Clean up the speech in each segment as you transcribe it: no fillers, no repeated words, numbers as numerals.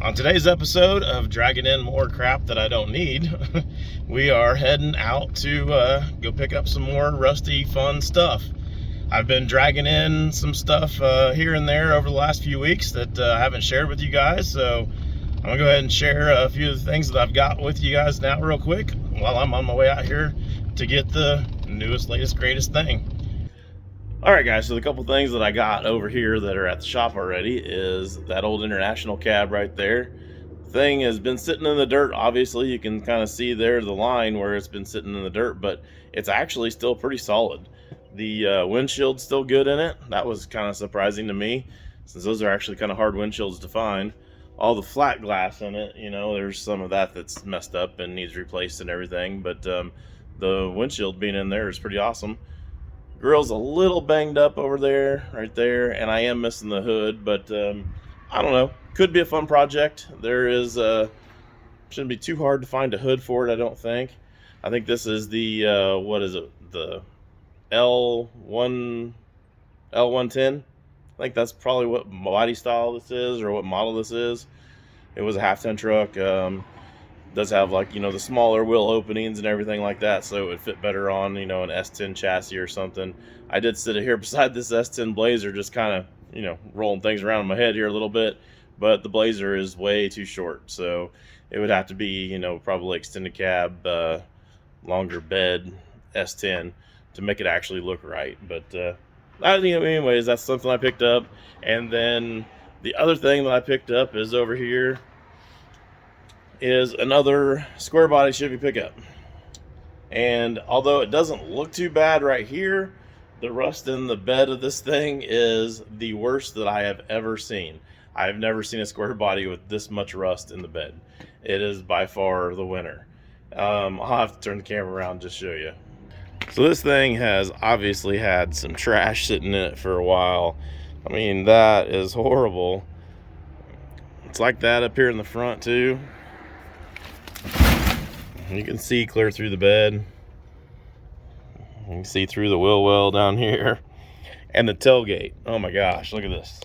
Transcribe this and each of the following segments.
On today's episode of dragging in more crap that I don't need, we are heading out to go pick up some more rusty, fun stuff. I've been dragging in some stuff here and there over the last few weeks that I haven't shared with you guys, so I'm gonna go ahead and share a few of the things that I've got with you guys now real quick while I'm on my way out here to get the newest, latest, greatest thing. Alright guys, so the couple things that I got over here that are at the shop already is that old International cab right there. Thing has been sitting in the dirt. Obviously you can kind of see there the line where it's been sitting in the dirt, but it's actually still pretty solid. The windshield's still good in it. That was kind of surprising to me, since those are actually kind of hard windshields to find. All the flat glass in it, you know, there's some of that that's messed up and needs replaced and everything, but the windshield being in there is pretty awesome. Grill's a little banged up over there, right there, and I am missing the hood, but I don't know. Could be a fun project. There is shouldn't be too hard to find a hood for it, I don't think. I think this is the what is it? The L110. I think that's probably what body style this is, or what model this is. It was a half-ton truck. Does have, like, you know, the smaller wheel openings and everything like that, so it would fit better on, you know, an S10 chassis or something. I did sit here beside this S10 Blazer, just kind of, you know, rolling things around in my head here a little bit, but the Blazer is way too short, so it would have to be, you know, probably extended cab, longer bed S10 to make it actually look right. But anyways, that's something I picked up. And then the other thing that I picked up is over here is another square body Chevy pickup. And although it doesn't look too bad right here, the rust in the bed of this thing is the worst that I have ever seen. I've never seen a square body with this much rust in the bed. It is by far the winner. I'll have to turn the camera around just to show you. So this thing has obviously had some trash sitting in it for a while. I mean, that is horrible. It's like that up here in the front too. You can see clear through the bed. You can see through the wheel well down here. And the tailgate. Oh my gosh, look at this.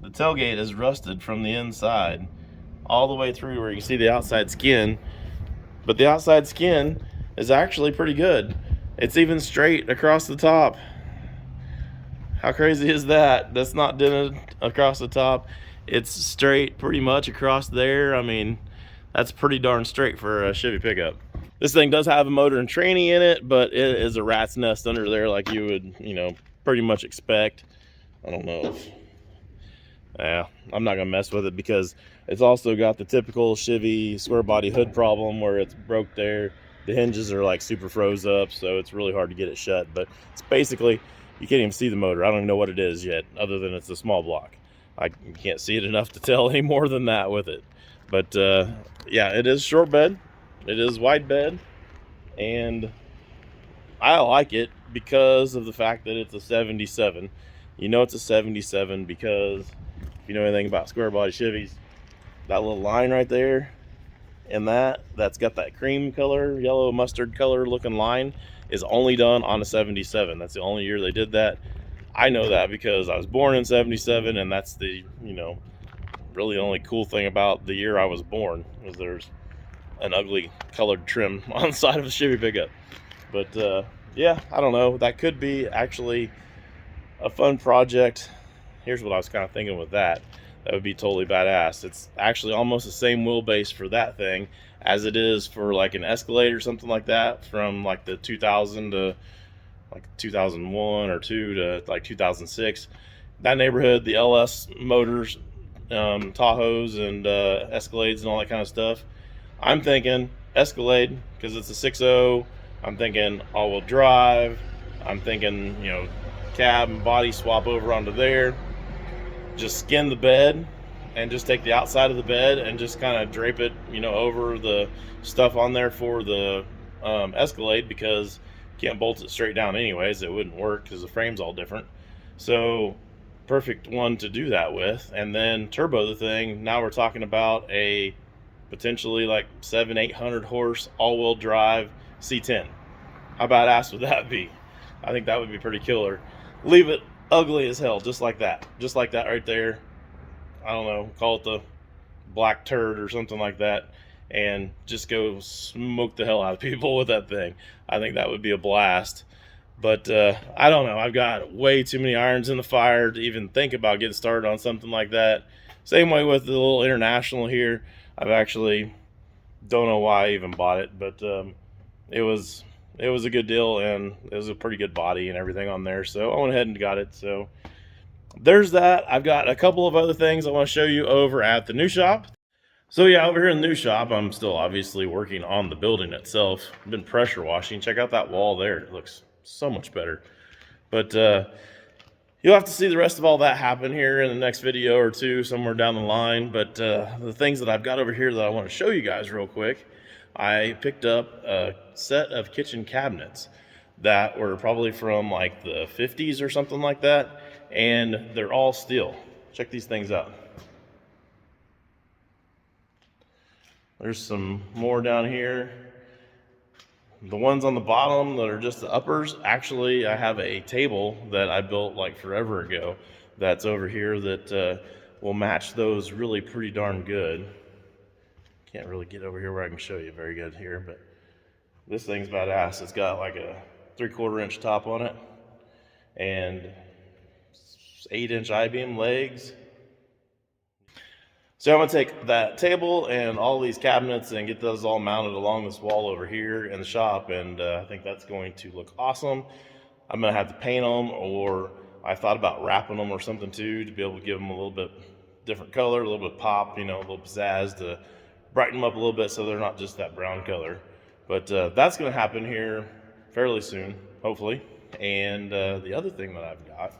The tailgate is rusted from the inside all the way through where you can see the outside skin. But the outside skin is actually pretty good. It's even straight across the top. How crazy is that? That's not dented across the top. It's straight pretty much across there. I mean, that's pretty darn straight for a Chevy pickup. This thing does have a motor and tranny in it, but it is a rat's nest under there like you would, you know, pretty much expect. I don't know if, yeah, I'm not gonna mess with it because it's also got the typical Chevy square body hood problem where it's broke there. The hinges are like super froze up, so it's really hard to get it shut. But it's basically, you can't even see the motor. I don't even know what it is yet, other than it's a small block. I can't see it enough to tell any more than that with it. But yeah, it is short bed, it is wide bed, and I like it because of the fact that it's a 77. You know it's a 77 because if you know anything about square body Chevys, that little line right there and that's got that cream color, yellow mustard color looking line is only done on a 77. That's the only year they did that. I know that because I was born in 77, and that's the, you know, really the only cool thing about the year I was born was there's an ugly colored trim on the side of a Chevy pickup. But yeah, I don't know, that could be actually a fun project. Here's what I was kind of thinking with that would be totally badass. It's actually almost the same wheelbase for that thing as it is for like an Escalade or something like that, from like the 2000 to like 2001 or 2 to like 2006, that neighborhood. The LS motors, Tahoes and Escalades and all that kind of stuff. I'm thinking Escalade because it's a 6.0. I'm thinking all-wheel drive. I'm thinking, you know, cab and body swap over onto there. Just skin the bed and just take the outside of the bed and just kind of drape it, you know, over the stuff on there for the Escalade, because you can't bolt it straight down anyways. It wouldn't work because the frame's all different. So perfect one to do that with. And then turbo the thing. Now we're talking about a potentially like 700-800 horse all-wheel drive C10. How badass would that be? I think that would be pretty killer. Leave it ugly as hell, just like that right there. I don't know, call it the black turd or something like that and just go smoke the hell out of people with that thing. I think that would be a blast. But I don't know. I've got way too many irons in the fire to even think about getting started on something like that. Same way with the little International here. I've actually don't know why I even bought it, but it was a good deal, and it was a pretty good body and everything on there. So I went ahead and got it. So there's that. I've got a couple of other things I want to show you over at the new shop. So yeah, over here in the new shop, I'm still obviously working on the building itself. I've been pressure washing. Check out that wall there. It looks so much better. But you'll have to see the rest of all that happen here in the next video or two, somewhere down the line. But the things that I've got over here that I want to show you guys real quick, I picked up a set of kitchen cabinets that were probably from like the 50s or something like that. And they're all steel. Check these things out. There's some more down here. The ones on the bottom that are just the uppers, actually I have a table that I built like forever ago that's over here that will match those really pretty darn good. Can't really get over here where I can show you very good here, but this thing's badass. It's got like a 3/4 inch top on it and 8-inch I-beam legs. So I'm gonna take that table and all these cabinets and get those all mounted along this wall over here in the shop, and I think that's going to look awesome. I'm gonna have to paint them, or I thought about wrapping them or something too, to be able to give them a little bit different color, a little bit pop, you know, a little pizzazz to brighten them up a little bit so they're not just that brown color. But that's gonna happen here fairly soon, hopefully. And the other thing that I've got,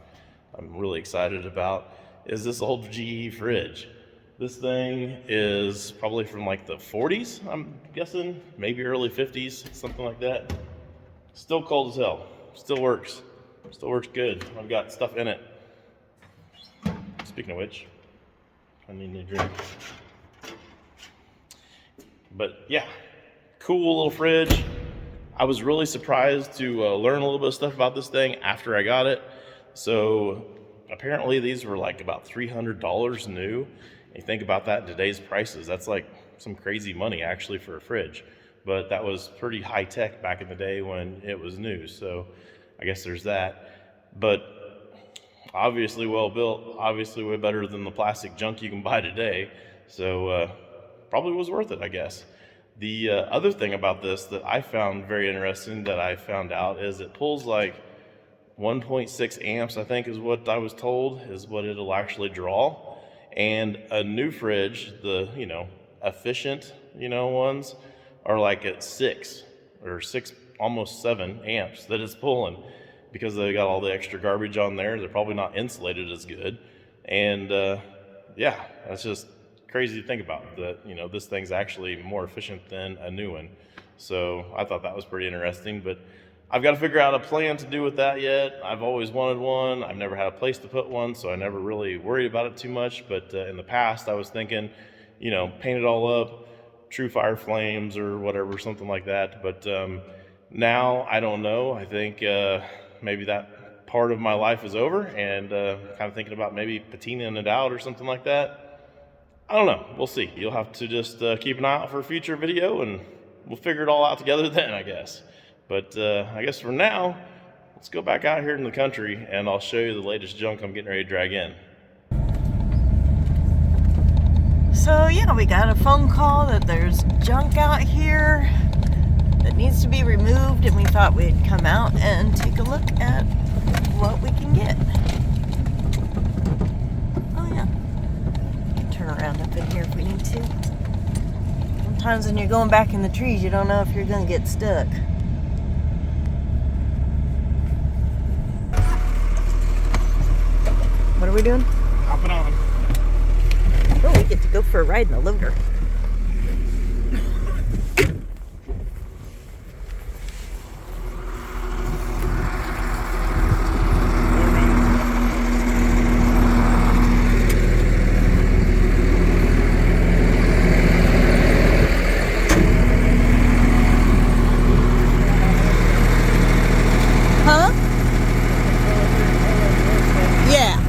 I'm really excited about, is this old GE fridge. This thing is probably from like the 40s, I'm guessing, maybe early 50s, something like that. Still cold as hell. Still works good. I've got stuff in it. Speaking of which, I need a drink. But yeah, cool little fridge. I was really surprised to learn a little bit of stuff about this thing after I got it. So apparently these were like about $300 new. You think about that in today's prices, that's like some crazy money actually for a fridge. But that was pretty high tech back in the day when it was new. So I guess there's that. But obviously well built, obviously way better than the plastic junk you can buy today. So probably was worth it, I guess. The other thing about this that I found very interesting that I found out is it pulls like 1.6 amps, I think is what I was told, is what it'll actually draw. And a new fridge, the, you know, efficient, you know, ones are like at 6, almost 7 amps that it's pulling, because they got all the extra garbage on there. They're probably not insulated as good. And yeah, that's just crazy to think about, that, you know, this thing's actually more efficient than a new one. So I thought that was pretty interesting, but I've got to figure out a plan to do with that yet. I've always wanted one. I've never had a place to put one, so I never really worried about it too much. But in the past, I was thinking, you know, paint it all up, true fire flames or whatever, something like that. But now, I don't know. I think maybe that part of my life is over, and kind of thinking about maybe patinaing it out or something like that. I don't know. We'll see. You'll have to just keep an eye out for a future video, and we'll figure it all out together then, I guess. But I guess for now, let's go back out here in the country and I'll show you the latest junk I'm getting ready to drag in. So yeah, we got a phone call that there's junk out here that needs to be removed, and we thought we'd come out and take a look at what we can get. Oh yeah, we can turn around up in here if we need to. Sometimes when you're going back in the trees, you don't know if you're going to get stuck. What are we doing? Hopping on. Oh, we get to go for a ride in the loader. Huh? Yeah.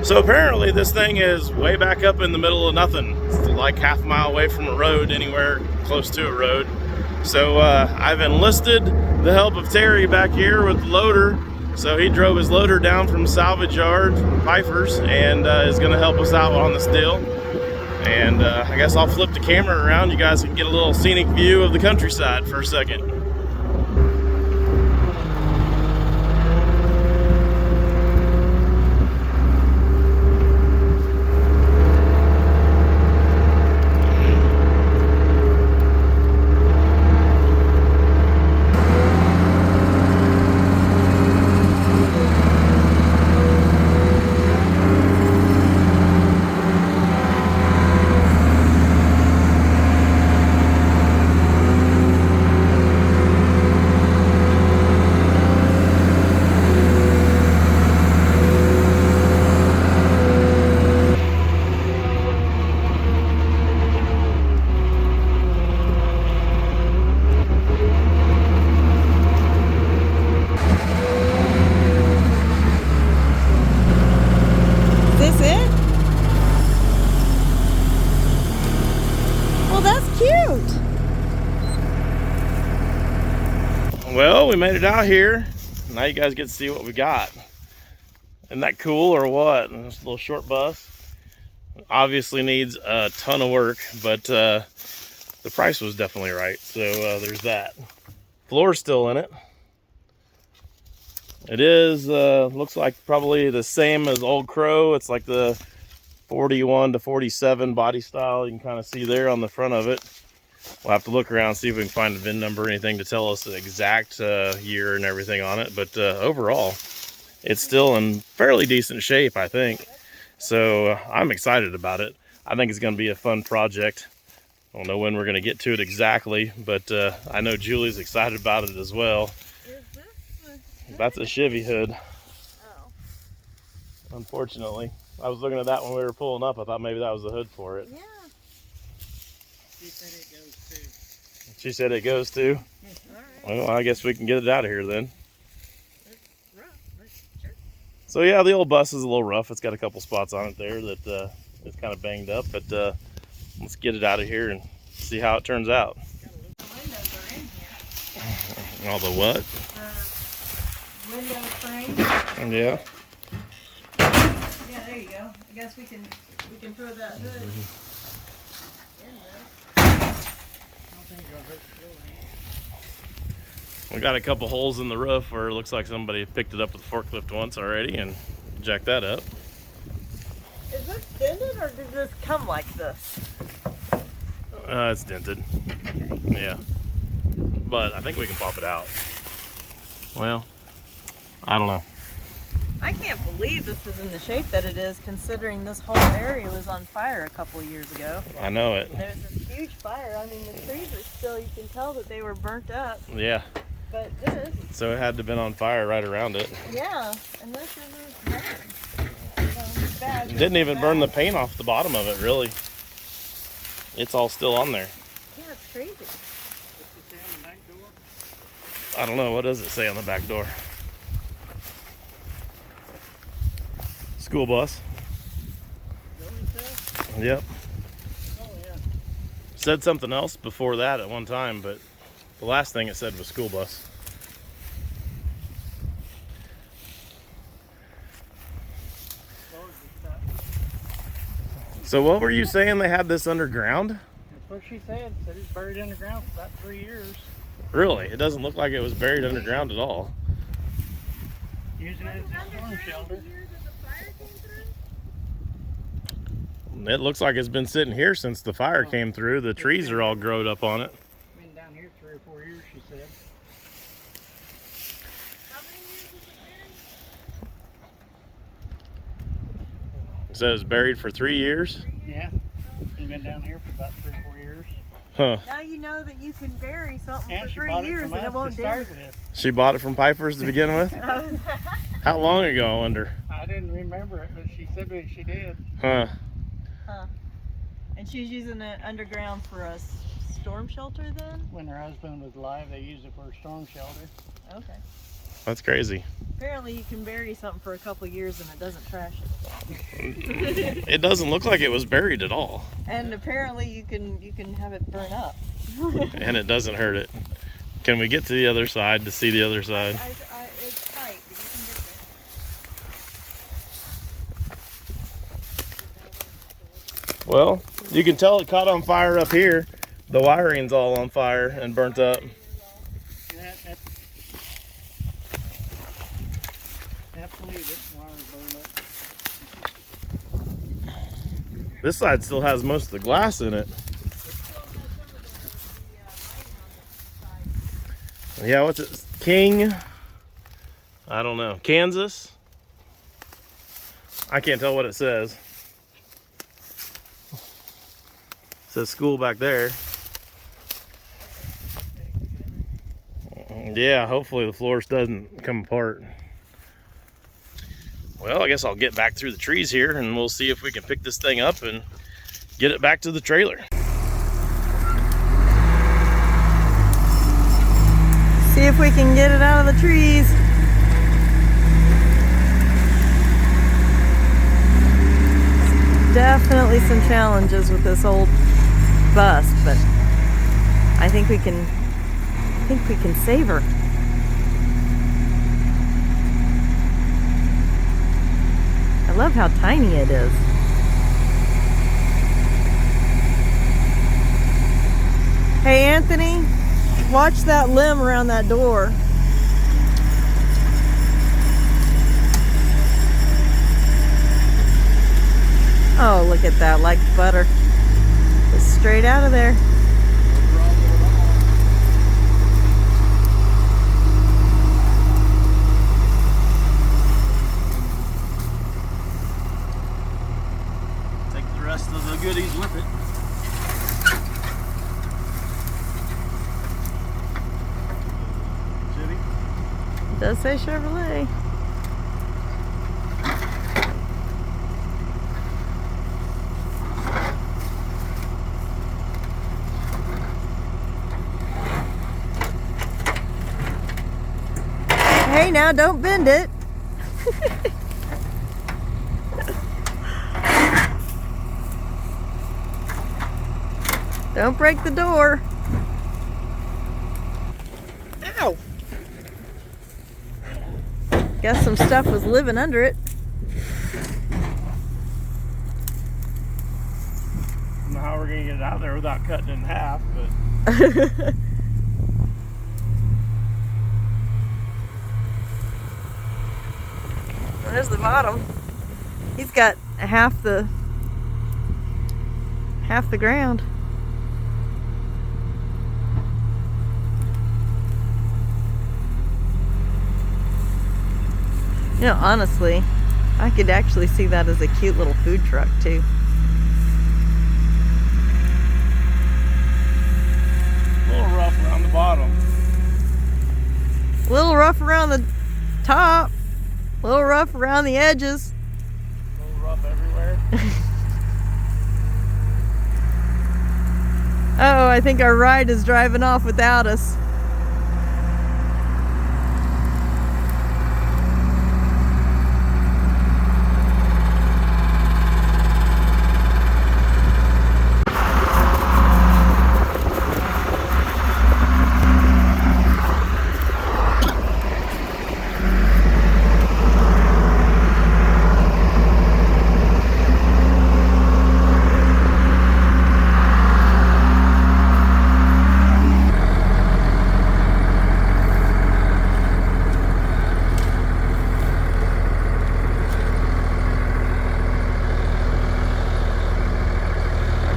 So apparently this thing is way back up in the middle of nothing. It's like half a mile away from a road, anywhere close to a road. So I've enlisted the help of Terry back here with the loader. So he drove his loader down from salvage yard from Piper's and is gonna help us out on this deal. And I guess I'll flip the camera around. You guys can get a little scenic view of the countryside for a second. Well, we made it out here. Now you guys get to see what we got. Isn't that cool or what? This little short bus. Obviously needs a ton of work, but the price was definitely right. So there's that. Floor's still in it. It is, looks like probably the same as Old Crow. It's like the 41 to 47 body style. You can kind of see there on the front of it. We'll have to look around, see if we can find a VIN number or anything to tell us the exact year and everything on it. But overall, it's still in fairly decent shape, I think. So I'm excited about it. I think it's going to be a fun project. I don't know when we're going to get to it exactly, but I know Julie's excited about it as well. That's a Chevy hood. Oh. Unfortunately. I was looking at that when we were pulling up. I thought maybe that was the hood for it. Yeah. She said it goes too. She said it goes too? All right. Well, I guess we can get it out of here then. It's rough, but sure. So yeah, the old bus is a little rough. It's got a couple spots on it there that is kind of banged up, but let's get it out of here and see how it turns out. The windows are in here. All the what? The window frame. Yeah. Yeah, there you go. I guess we can throw that hood in there. I don't think it'll hurt the building. We got a couple holes in the roof where it looks like somebody picked it up with a forklift once already and jacked that up. Is this dented or did this come like this? It's dented. Okay. Yeah. But I think we can pop it out. Well, I don't know. I can't believe this is in the shape that it is, considering this whole area was on fire a couple of years ago. I know it. There was this huge fire. I mean, the trees are still, you can tell that they were burnt up. Yeah. But this, So it had to have been on fire right around it. yeah, and this is burned. It's bad. It didn't even burn the paint off the bottom of it, really. It's all still on there. Yeah, it's crazy. What's it say on the back door? I don't know. What does it say on the back door? School bus. Is that what it says? Yep. Oh, yeah. Said something else before that at one time, but the last thing it said was school bus. Closed it up. So what were you saying, they had this underground? That's what she said. Said it's buried underground for about 3 years. Really? It doesn't look like it was buried underground at all. Using it as a storm shelter. It looks like it's been sitting here since the fire came through. The trees are all growed up on it. Been down here 3 or 4 years, she said. How many years has it It says buried for 3 years. Yeah. It's been down here for about 3 or 4 years. Huh. been? Now you know that you can bury something And for she 3 bought it years from and it us won't to damage. start with. She bought it from Piper's to begin with? How long ago, I wonder? I didn't remember it, but she said that she did. Huh. Huh. And she's using it underground for a storm shelter then? When her husband was alive, they used it for a storm shelter. Okay. That's crazy. Apparently you can bury something for a couple years and it doesn't trash it. It doesn't look like it was buried at all. And apparently you can have it burn up. And it doesn't hurt it. Can we get to the other side to see the other side? It's tight, but you can get there. Well, you can tell it caught on fire up here. The wiring's all on fire and burnt up. Absolutely, this wire burned up. This side still has most of the glass in it. Yeah, what's it? King? I don't know. Kansas? I can't tell what it says. It says school back there. Yeah, hopefully the floors doesn't come apart. Well, I guess I'll get back through the trees here and we'll see if we can pick this thing up and get it back to the trailer. See if we can get it out of the trees. Definitely some challenges with this old bus, but I think we can save her. I love how tiny it is. Hey Anthony, watch that limb around that door. Oh, look at that, like butter. Just straight out of there. Take the rest of the goodies with it. It does say Chevrolet. Hey now, don't bend it. Don't break the door. Ow! Guess some stuff was living under it. I don't know how we're gonna get it out of there without cutting it in half, but There's the bottom. He's got half the ground. You know, honestly, I could actually see that as a cute little food truck too. a little rough around the bottom. A little rough around the top. A little rough around the edges. A little rough everywhere. Oh, I think our ride is driving off without us.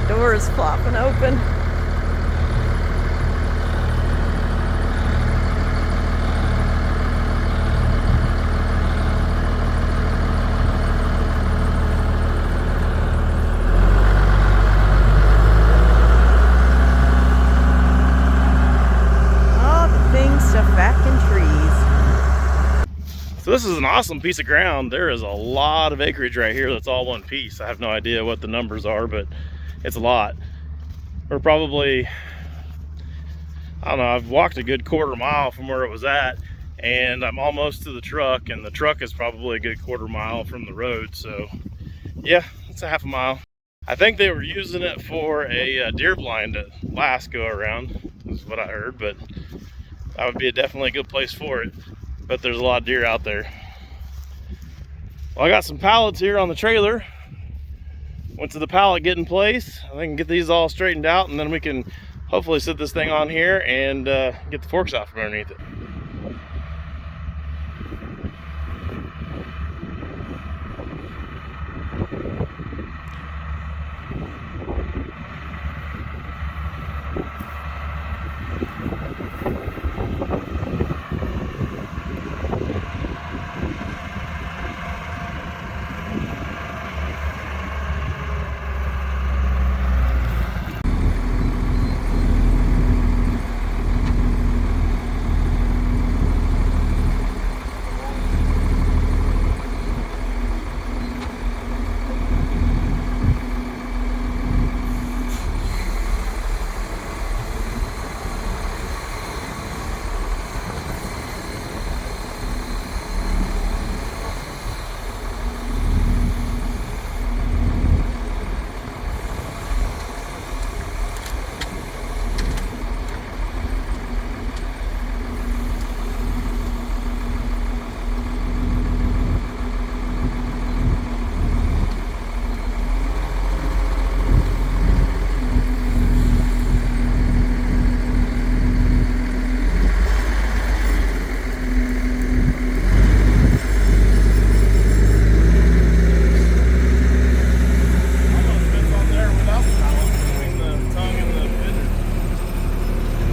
Door is flopping open. All the things stuff back in trees. So this is an awesome piece of ground. There is a lot of acreage right here that's all one piece. I have no idea what the numbers are, but it's a lot. We're probably, I don't know, I've walked a good quarter mile from where it was at, and I'm almost to the truck, and the truck is probably a good 1/4 mile from the road. So yeah, it's a 1/2 mile. I think they were using it for a deer blind at last go around, is what I heard, but that would be definitely a good place for it. But there's a lot of deer out there. Well, I got some pallets here on the trailer. Went to the pallet get in place. I can get these all straightened out, and then we can hopefully sit this thing on here and get the forks off from underneath it.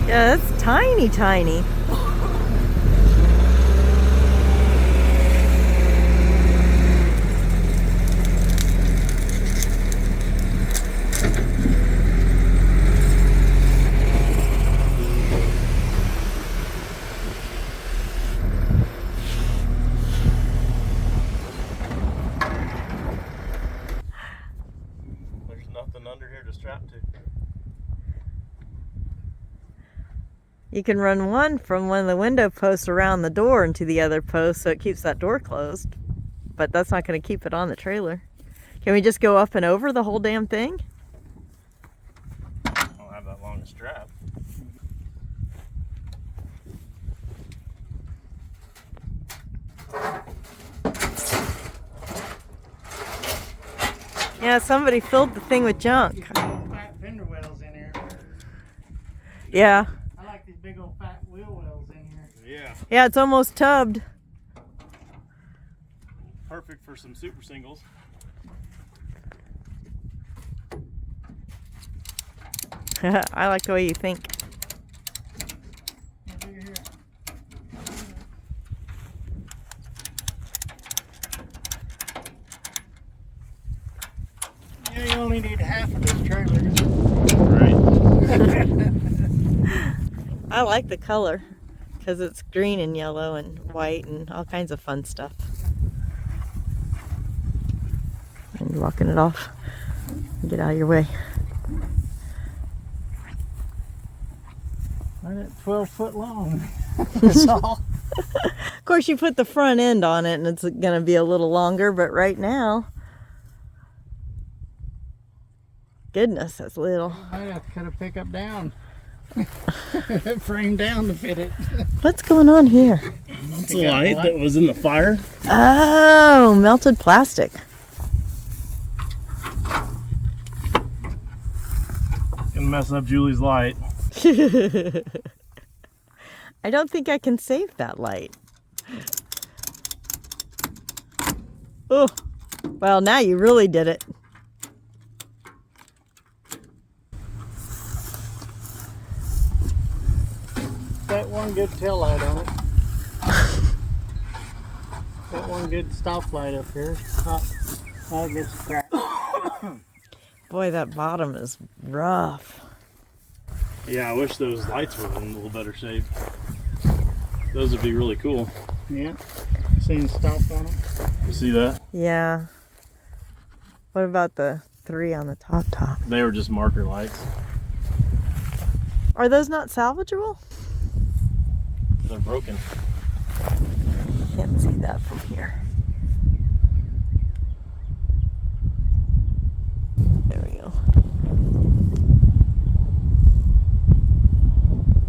Yeah, that's tiny, tiny. There's nothing under here to strap to. You can run one from one of the window posts around the door into the other post so it keeps that door closed. But that's not going to keep it on the trailer. Can we just go up and over the whole damn thing? I don't have that long a strap. Yeah, somebody filled the thing with junk. Fat fender wells in here. Yeah. I like these big old fat wheel wells in here. Yeah, Yeah, it's almost tubbed. perfect for some super singles. I like the way you think. Yeah, you only need half of this trailer. Right. I like the color because it's green and yellow and white and all kinds of fun stuff. And you're walking it off. Get out of your way. Right at 12 foot long. That's all. Of course, you put the front end on it and it's going to be a little longer, but right now, goodness, that's little. Might have to cut a pickup down. Frame down to fit it. What's going on here? It's a light that was in the fire. Oh, melted plastic. Gonna mess up Julie's light. I don't think I can save that light. Oh, well, now you really did it. Got one good tail light on it. Got one good stop light up here. I'll get cracked. Boy, that bottom is rough. Yeah, I wish those lights were in a little better shape. Those would be really cool. Yeah. Seen stop on them. You see that? Yeah. What about the 3 on the top? They were just marker lights. Are those not salvageable? They're broken. that from here. There we go.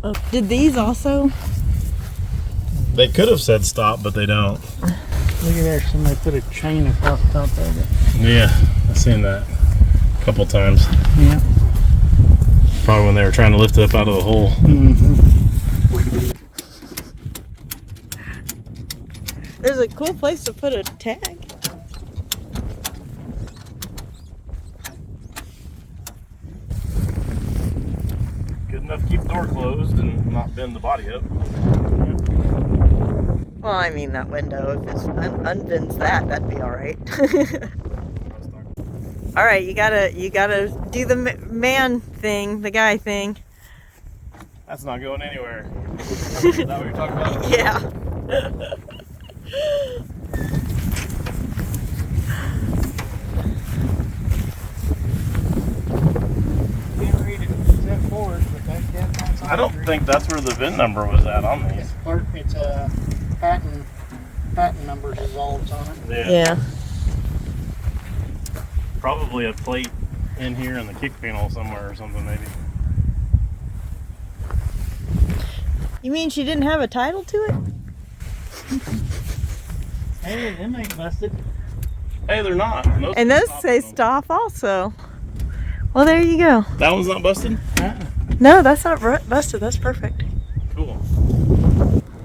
Oh, did these also? They could have said stop, but they don't. Look at there, somebody put a chain across the top of it. Yeah, I've seen that a couple times. Yeah. Probably when they were trying to lift it up out of the hole. There's a cool place to put a tag. Good enough to keep the door closed and not bend the body up. Well, I mean that window, if it's unbends that'd be all right. All right, you gotta do the man thing, the guy thing. That's not going anywhere. Is that what you're talking about? Yeah. Can't read it, step forward, but that's definitely. I don't think that's where the VIN number was at on these. It's a patent numbers is all it's on it. Yeah. Probably a plate in here in the kick panel somewhere or something, maybe. You mean she didn't have a title to it? Hey, them ain't busted. Hey, they're not. And those say stop also. Well, there you go. That one's not busted? No, that's not busted. That's perfect. Cool.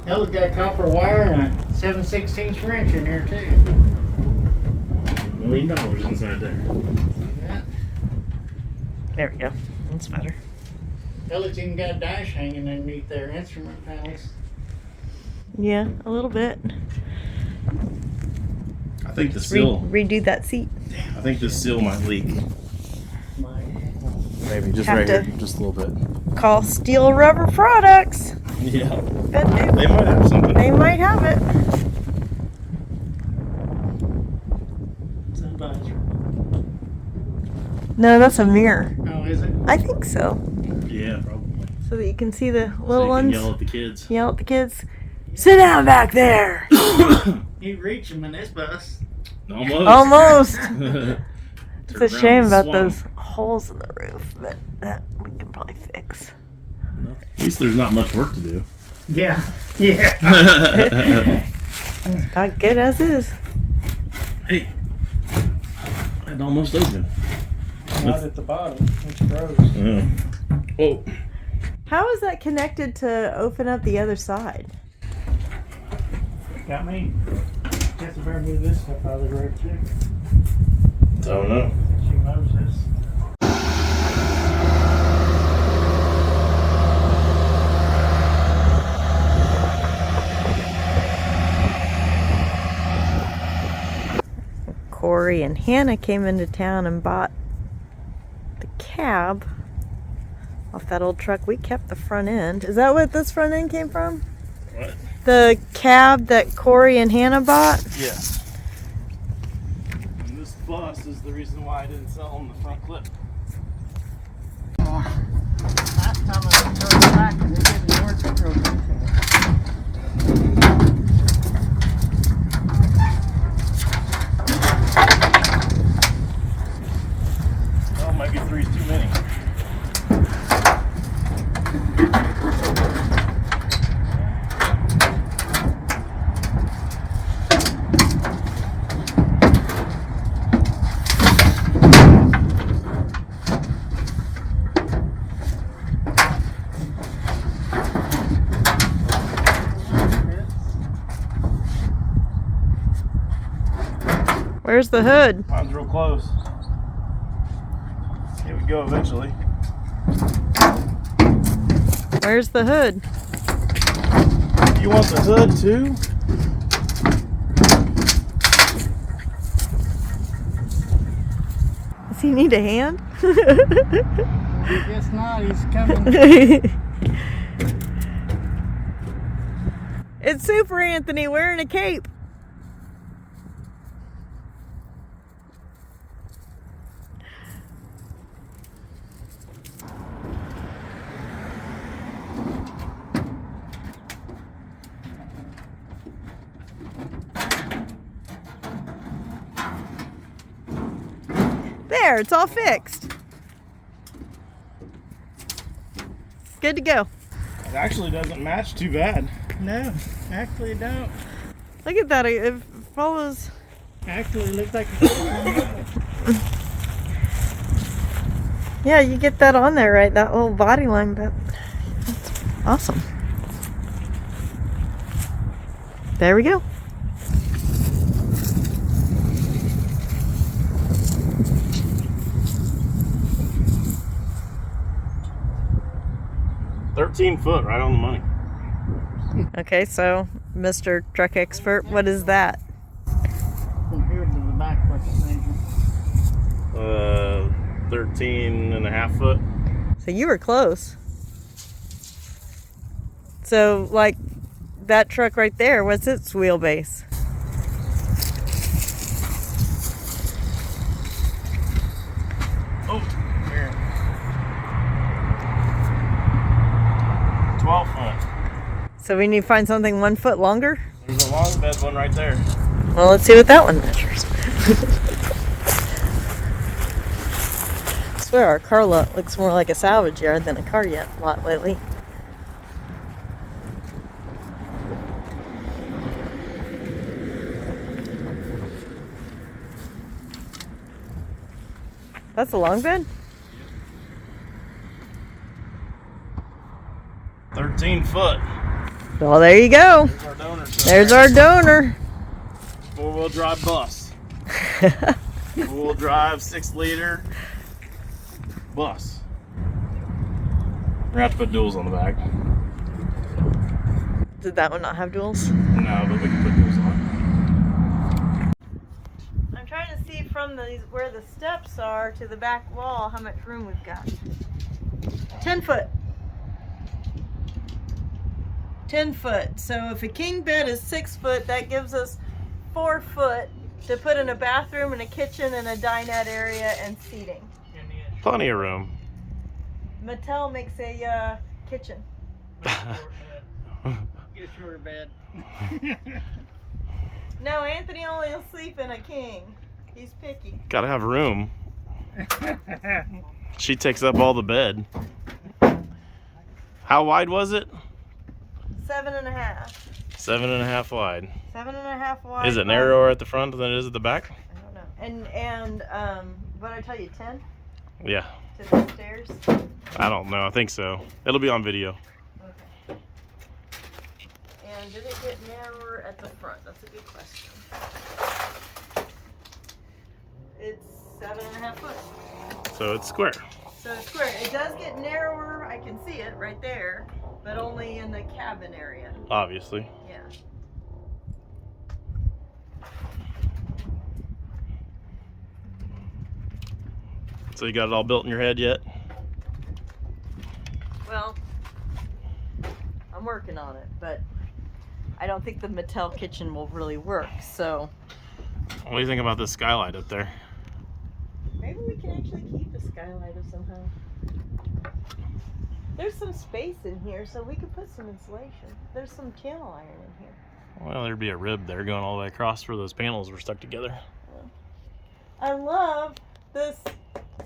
That was got copper wire and a 7/16 wrench in there too. $1 million inside there. Yeah. There we go. That's better. Hell, it's even got a dash hanging underneath their instrument panels. Yeah, a little bit. I think the seal. Redo that seat. I think this seal might leak. Maybe just Have right to- here, just a little bit. Call Steel Rubber Products. Yeah. Bet They might have something. they might have it. No, that's a mirror. Oh, is it? I think so. Yeah, probably. So that you can see the So little you can ones. yell at the kids. Yell at the kids. Sit down back there. You reach them in this bus. Almost. Almost. Turn It's a around shame and about swung. those holes in the roof, but that we can probably fix. At least there's not much work to do. Yeah. Yeah. Not good as is. Hey, it almost opened. Not at the bottom. It's froze. Yeah. Whoa. How is that connected to open up the other side? Got me. Guess I better move this stuff out of the road too. Don't know. She mows this. Corey and Hannah came into town and bought the cab off that old truck. We kept the front end. Is that what this front end came from? What? The cab that Corey and Hannah bought? Yeah. And this bus is the reason why I didn't sell them the front clip. Last time I turned back and it didn't work, it drove into it. Oh, might be three's too many. Where's the hood? Mine's real close. Here we go eventually. Where's the hood? You want the hood too? Does he need a hand? I guess not, he's coming. It's Super Anthony wearing a cape. There, it's all fixed. Good to go. It actually doesn't match too bad. No, actually it don't. Look at that. It follows. Actually, it looks like it's Yeah, you get that on there, right? That little body line. That's awesome. There we go. $13 right on the money. Okay, so Mr. Truck Expert, what is that? from here to the back. What's it measure? 13.5 foot. So you were close. So, like, that truck right there, what's its wheelbase? Oh, here. 12 foot. So we need to find something 1 foot longer? There's a long bed one right there. Well, let's see what that one measures. I swear our car lot looks more like a salvage yard than a car lot lately. That's a long bed? 13 foot. Well, there you go. There's our donor. There's our donor. 4-wheel drive bus. 4-wheel drive 6-liter bus. We're gonna have to put duals on the back. Did that one not have duals? No, but we can put duals on. I'm trying to see from where the steps are to the back wall how much room we've got. 10 foot. 10 foot. So if a king bed is 6 foot, that gives us 4 foot to put in a bathroom and a kitchen and a dinette area and seating. Plenty of room. Mattel makes a kitchen. Get a shorter bed. No, Anthony only will sleep in a king. He's picky. Gotta have room. She takes up all the bed. How wide was it? 7.5. 7.5 wide. 7.5 wide. Is it narrower at the front than it is at the back? I don't know. And what did I tell you, 10 Yeah. to the stairs? I don't know. I think so. It'll be on video. Okay. And did it get narrower at the front? That's a good question. It's 7.5 foot. So it's square. So it's square. It does get narrower. I can see it right there, but only in the cabin area. Obviously. Yeah. So you got it all built in your head yet? Well, I'm working on it, but I don't think the Mattel kitchen will really work, so What do you think about this skylight up there? maybe we can actually keep a skylight of somehow. There's some space in here, so we could put some insulation. There's some channel iron in here. Well, there'd be a rib there going all the way across where those panels were stuck together. I love this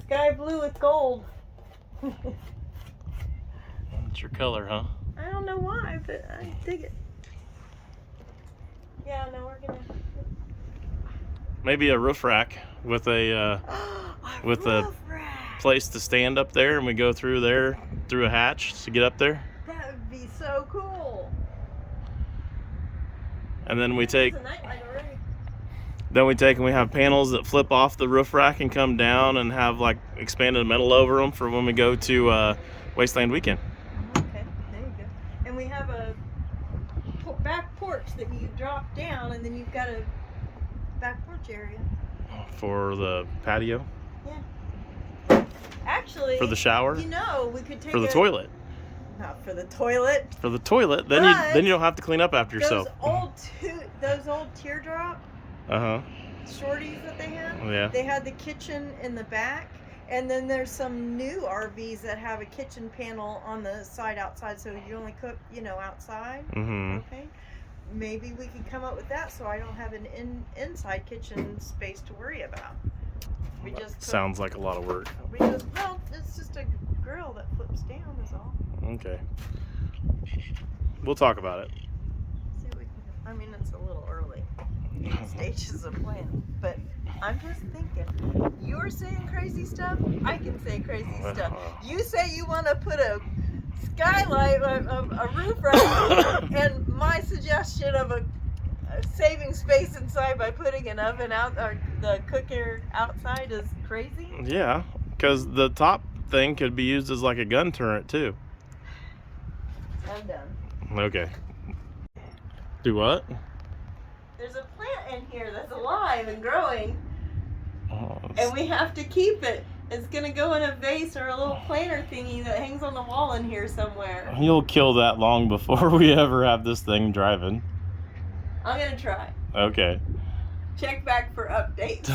sky blue with gold. It's your color, huh? I don't know why, but I dig it. Yeah, no, we're gonna. Maybe a roof rack with a with a place to stand up there, and we go through there through a hatch to get up there. That would be so cool. And then we take It's a nightlight already. and we have panels that flip off the roof rack and come down and have like expanded metal over them for when we go to Wasteland Weekend. Okay, there you go. And we have a back porch that you drop down, and then you've got a back porch area. For the patio, Actually, for the shower, you know, we could take for the toilet. Not for the toilet. For the toilet, then But you don't have to clean up after yourself. Those old teardrop Uh-huh. shorties that they had. Yeah. They had the kitchen in the back, and then there's some new RVs that have a kitchen panel on the side outside, so you only cook, outside. Mm-hmm. Okay. Maybe we could come up with that, so I don't have an inside kitchen space to worry about. We just put, Sounds like a lot of work. well, it's just a grill that flips down is all. Okay. We'll talk about it. See what we can, I mean, it's a little early. Stages of planning, but I'm just thinking, you're saying crazy stuff, I can say crazy stuff. You say you want to put a skylight, a roof rack, and my suggestion of a saving space inside by putting an oven out, or the cooker outside, is crazy. Yeah, because the top thing could be used as like a gun turret too. I'm done. Okay. Do what? There's a plant in here that's alive and growing, Oh, and we have to keep it. It's gonna go in a vase or a little planter thingy that hangs on the wall in here somewhere. you'll kill that long before we ever have this thing driving. I'm gonna try. Okay. Check back for updates.